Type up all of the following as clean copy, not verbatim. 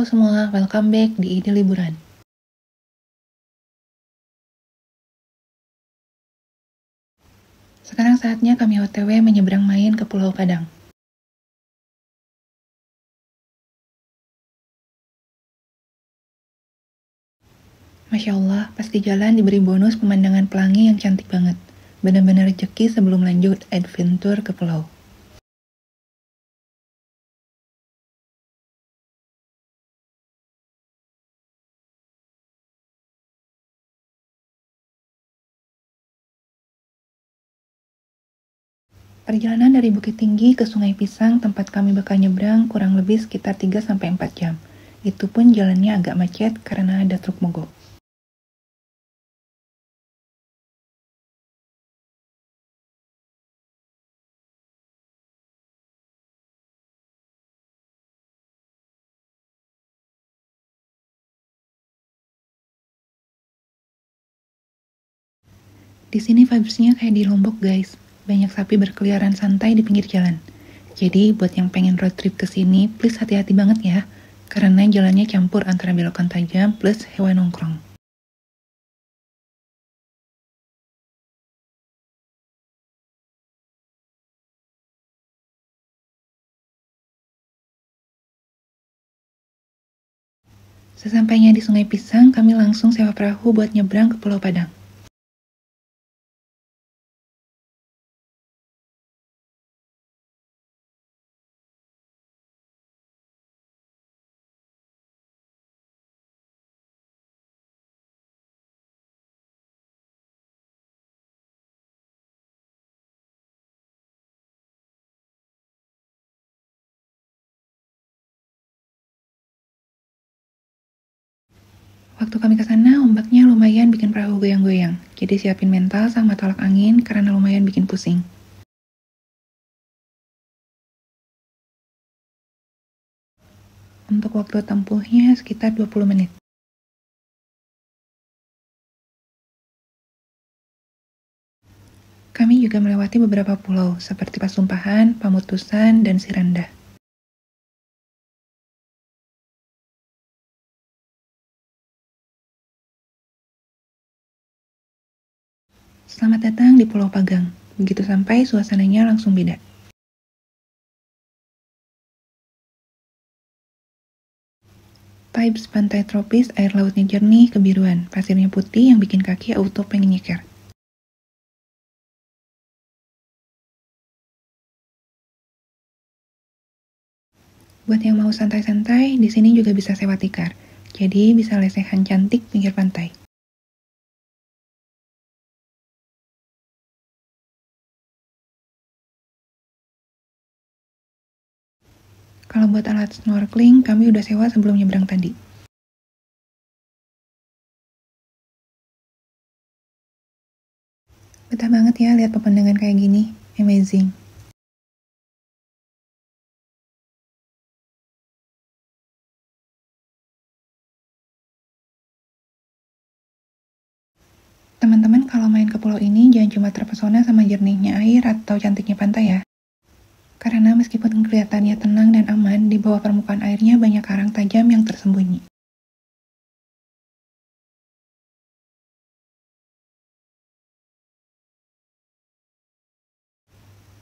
Halo semua, welcome back di Ide Liburan. Sekarang saatnya kami OTW menyeberang main ke Pulau Padang. Masya Allah, pas di jalan diberi bonus pemandangan pelangi yang cantik banget. Benar-benar rezeki sebelum lanjut adventure ke pulau. Perjalanan dari Bukit Tinggi ke Sungai Pisang tempat kami bakal nyebrang kurang lebih sekitar 3-4 jam. Itu pun jalannya agak macet karena ada truk mogok. Di sini vibes-nya kayak di Lombok guys. Banyak sapi berkeliaran santai di pinggir jalan. Jadi buat yang pengen road trip ke sini, please hati-hati banget ya. Karena jalannya campur antara belokan tajam plus hewan nongkrong. Sesampainya di Sungai Pisang, kami langsung sewa perahu buat nyebrang ke Pulau Padang. Waktu kami ke sana, ombaknya lumayan bikin perahu goyang-goyang. Jadi siapin mental sama tolak angin karena lumayan bikin pusing. Untuk waktu tempuhnya sekitar 20 menit. Kami juga melewati beberapa pulau, seperti Pasumpahan, Pamutusan, dan Siranda. Selamat datang di Pulau Pagang. Begitu sampai, suasananya langsung beda. Vibes pantai tropis, air lautnya jernih, kebiruan. Pasirnya putih yang bikin kaki auto pengen nyeker. Buat yang mau santai-santai, di sini juga bisa sewa tikar. Jadi bisa lesehan cantik pinggir pantai. Kalau buat alat snorkeling, kami udah sewa sebelum nyebrang tadi. Betah banget ya lihat pemandangan kayak gini. Amazing. Teman-teman kalau main ke pulau ini jangan cuma terpesona sama jernihnya air atau cantiknya pantai ya. Karena meskipun kelihatannya tenang dan aman, di bawah permukaan airnya banyak karang tajam yang tersembunyi.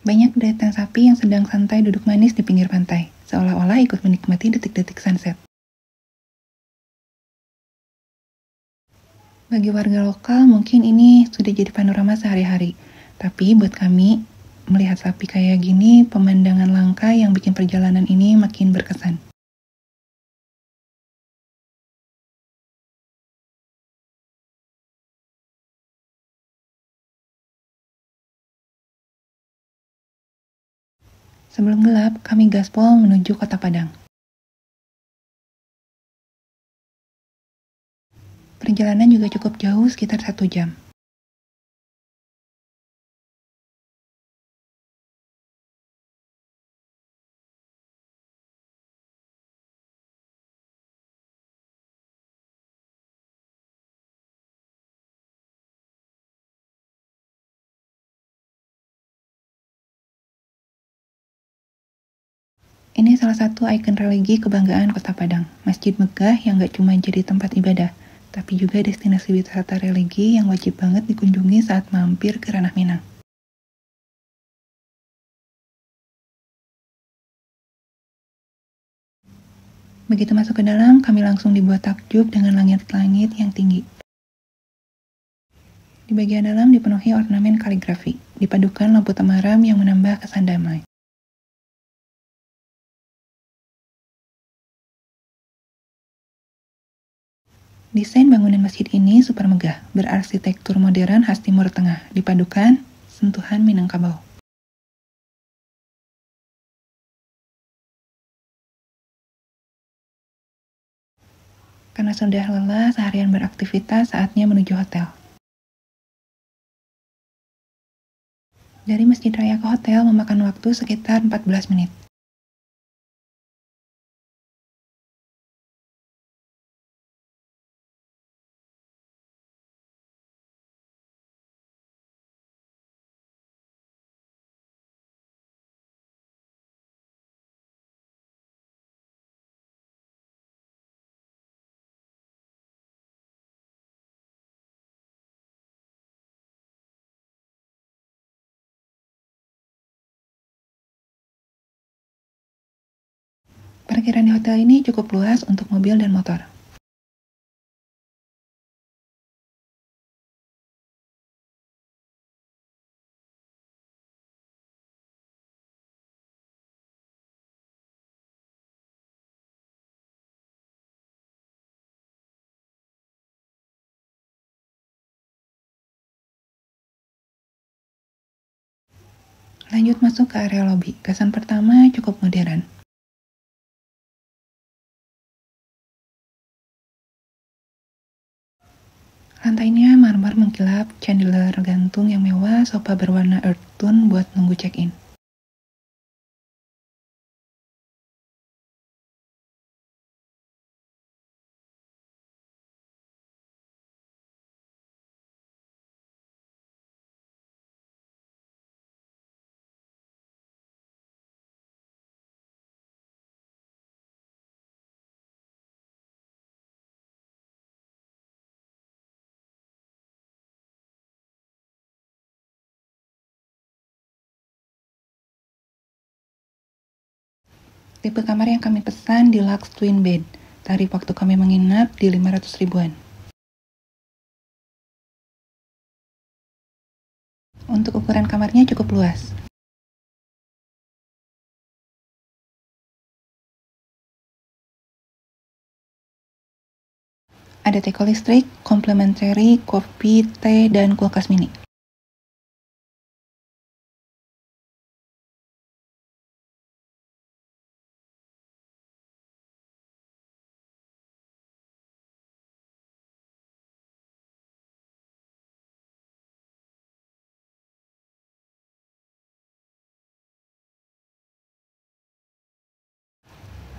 Banyak deretan sapi yang sedang santai duduk manis di pinggir pantai, seolah-olah ikut menikmati detik-detik sunset. Bagi warga lokal, mungkin ini sudah jadi panorama sehari-hari. Tapi buat kami, melihat sapi kayak gini, pemandangan langka yang bikin perjalanan ini makin berkesan. Sebelum gelap, kami gaspol menuju kota Padang. Perjalanan juga cukup jauh, sekitar 1 jam. Ini salah satu ikon religi kebanggaan Kota Padang, masjid megah yang gak cuma jadi tempat ibadah, tapi juga destinasi wisata religi yang wajib banget dikunjungi saat mampir ke Ranah Minang. Begitu masuk ke dalam, kami langsung dibuat takjub dengan langit-langit yang tinggi. Di bagian dalam dipenuhi ornamen kaligrafi, dipadukan lampu temaram yang menambah kesan damai. Desain bangunan masjid ini super megah, berarsitektur modern khas Timur Tengah, dipadukan sentuhan Minangkabau. Karena sudah lelah seharian beraktivitas, saatnya menuju hotel. Dari Masjid Raya ke hotel memakan waktu sekitar 14 menit. Parkiran di hotel ini cukup luas untuk mobil dan motor. Lanjut masuk ke area lobi. Kesan pertama cukup modern. Lantainya marmer mengkilap, chandelier gantung yang mewah, sofa berwarna earth tone buat nunggu check-in. Tipe kamar yang kami pesan deluxe twin bed. Tarif waktu kami menginap di 500 ribuan. Untuk ukuran kamarnya cukup luas. Ada teko listrik, komplementari, kopi, teh, dan kulkas mini.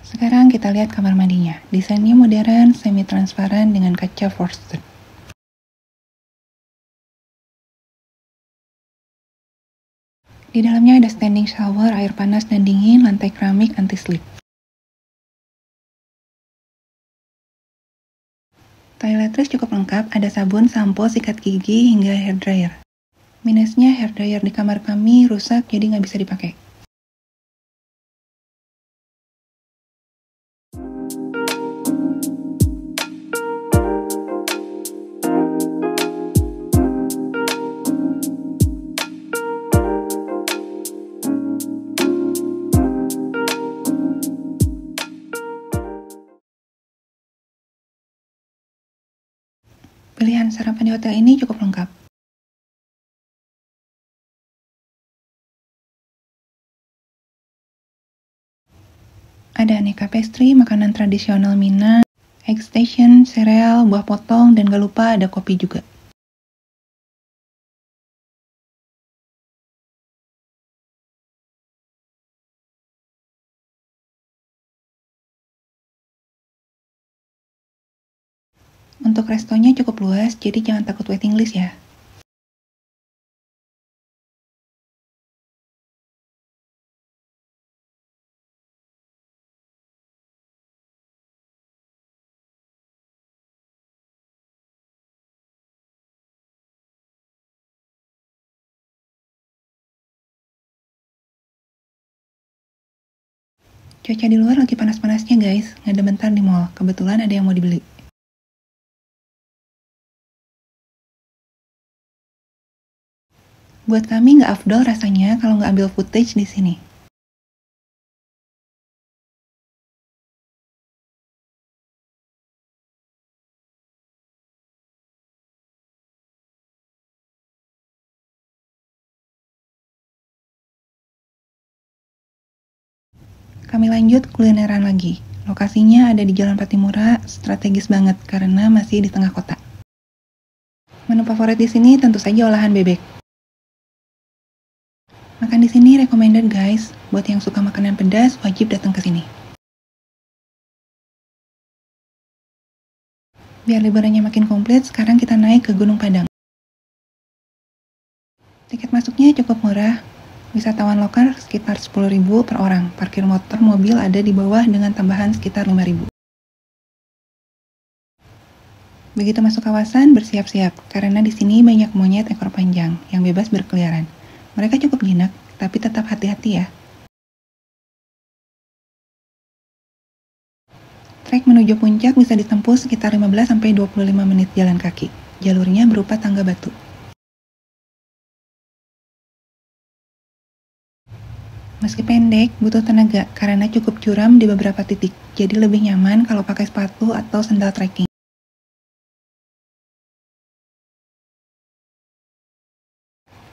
Sekarang kita lihat kamar mandinya. Desainnya modern, semi-transparan dengan kaca frosted. Di dalamnya ada standing shower, air panas dan dingin, lantai keramik anti-slip. Toiletries cukup lengkap, ada sabun, sampo, sikat gigi, hingga hair dryer. Minusnya hair dryer di kamar kami rusak jadi nggak bisa dipakai. Pilihan sarapan di hotel ini cukup lengkap. Ada aneka pastry, makanan tradisional Minang, egg station, sereal, buah potong, dan gak lupa ada kopi juga. Untuk restonya cukup luas, jadi jangan takut waiting list ya. Cuaca di luar lagi panas-panasnya guys, nggak ada bentar di mall, kebetulan ada yang mau dibeli. Buat kami nggak afdol rasanya kalau nggak ambil footage di sini. Kami lanjut kulineran lagi. Lokasinya ada di Jalan Patimura, strategis banget karena masih di tengah kota. Menu favorit di sini tentu saja olahan bebek. Makan di sini recommended guys. Buat yang suka makanan pedas, wajib datang ke sini. Biar liburannya makin komplit, sekarang kita naik ke Gunung Padang. Tiket masuknya cukup murah. Wisatawan lokal sekitar 10.000 per orang. Parkir motor mobil ada di bawah dengan tambahan sekitar 5.000. Begitu masuk kawasan, bersiap-siap karena di sini banyak monyet ekor panjang yang bebas berkeliaran. Mereka cukup jinak, tapi tetap hati-hati ya. Trek menuju puncak bisa ditempuh sekitar 15-25 menit jalan kaki. Jalurnya berupa tangga batu. Meski pendek, butuh tenaga karena cukup curam di beberapa titik, jadi lebih nyaman kalau pakai sepatu atau sandal trekking.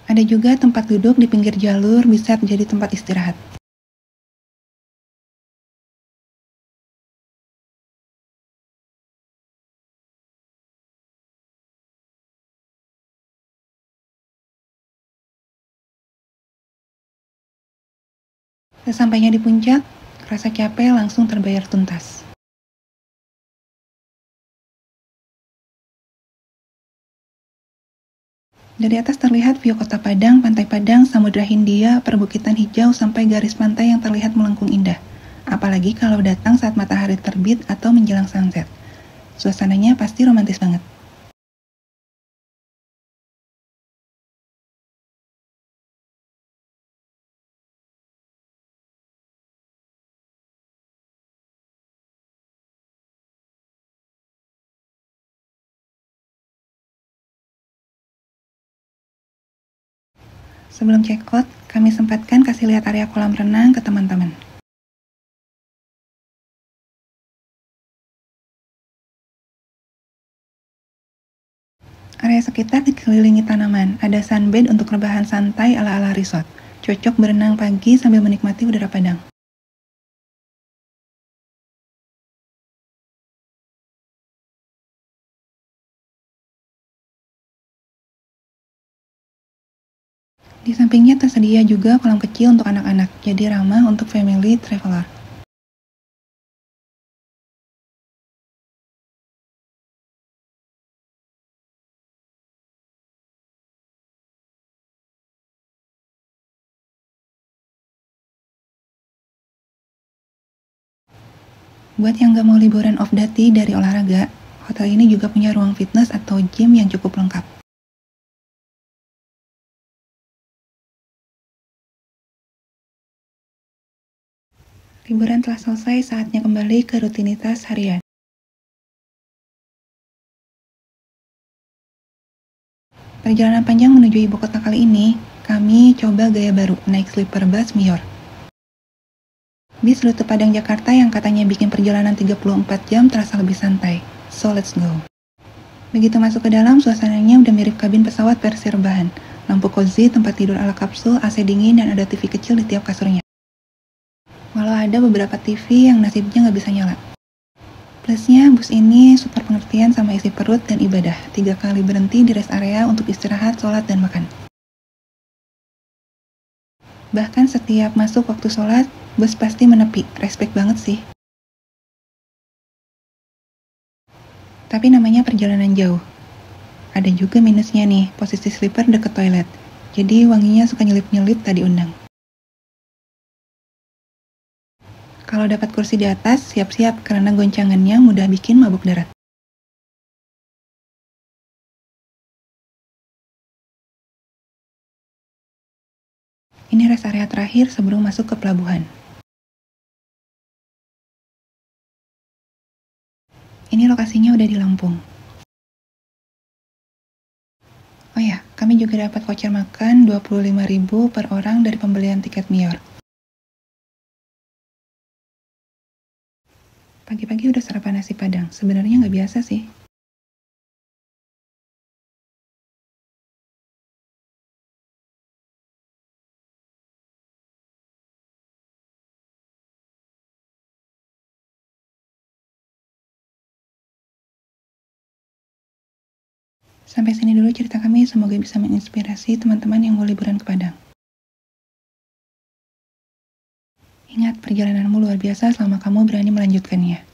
Ada juga tempat duduk di pinggir jalur bisa jadi tempat istirahat. Sesampainya di puncak, rasa capek langsung terbayar tuntas. Dari atas terlihat view kota Padang, Pantai Padang, Samudra Hindia, perbukitan hijau sampai garis pantai yang terlihat melengkung indah. Apalagi kalau datang saat matahari terbit atau menjelang sunset. Suasananya pasti romantis banget. Sebelum check out, kami sempatkan kasih lihat area kolam renang ke teman-teman. Area sekitar dikelilingi tanaman, ada sunbed untuk rebahan santai ala-ala resort. Cocok berenang pagi sambil menikmati udara Padang. Di sampingnya tersedia juga kolam kecil untuk anak-anak, jadi ramah untuk family traveler. Buat yang gak mau liburan off-duty dari olahraga, hotel ini juga punya ruang fitness atau gym yang cukup lengkap. Liburan telah selesai, saatnya kembali ke rutinitas harian. Perjalanan panjang menuju ibu kota kali ini, kami coba gaya baru, naik sleeper bus Mior. Bis rute Padang Jakarta yang katanya bikin perjalanan 34 jam terasa lebih santai. So let's go. Begitu masuk ke dalam, suasananya udah mirip kabin pesawat versi rebahan. Lampu cozy, tempat tidur ala kapsul, AC dingin, dan ada TV kecil di tiap kasurnya. Walau ada beberapa TV yang nasibnya nggak bisa nyala. Plusnya, bus ini super pengertian sama isi perut dan ibadah. 3 kali berhenti di rest area untuk istirahat, sholat, dan makan. Bahkan setiap masuk waktu sholat, bus pasti menepi. Respect banget sih. Tapi namanya perjalanan jauh. Ada juga minusnya nih, posisi sleeper deket toilet. Jadi wanginya suka nyelip-nyelip tadi undang. Kalau dapat kursi di atas, siap-siap karena goncangannya mudah bikin mabuk darat. Ini rest area terakhir sebelum masuk ke pelabuhan. Ini lokasinya udah di Lampung. Oh ya, kami juga dapat voucher makan 25.000 per orang dari pembelian tiket Mior. Pagi-pagi udah sarapan nasi Padang, sebenarnya nggak biasa sih. Sampai sini dulu cerita kami, semoga bisa menginspirasi teman-teman yang mau liburan ke Padang. Ingat, perjalananmu luar biasa selama kamu berani melanjutkannya.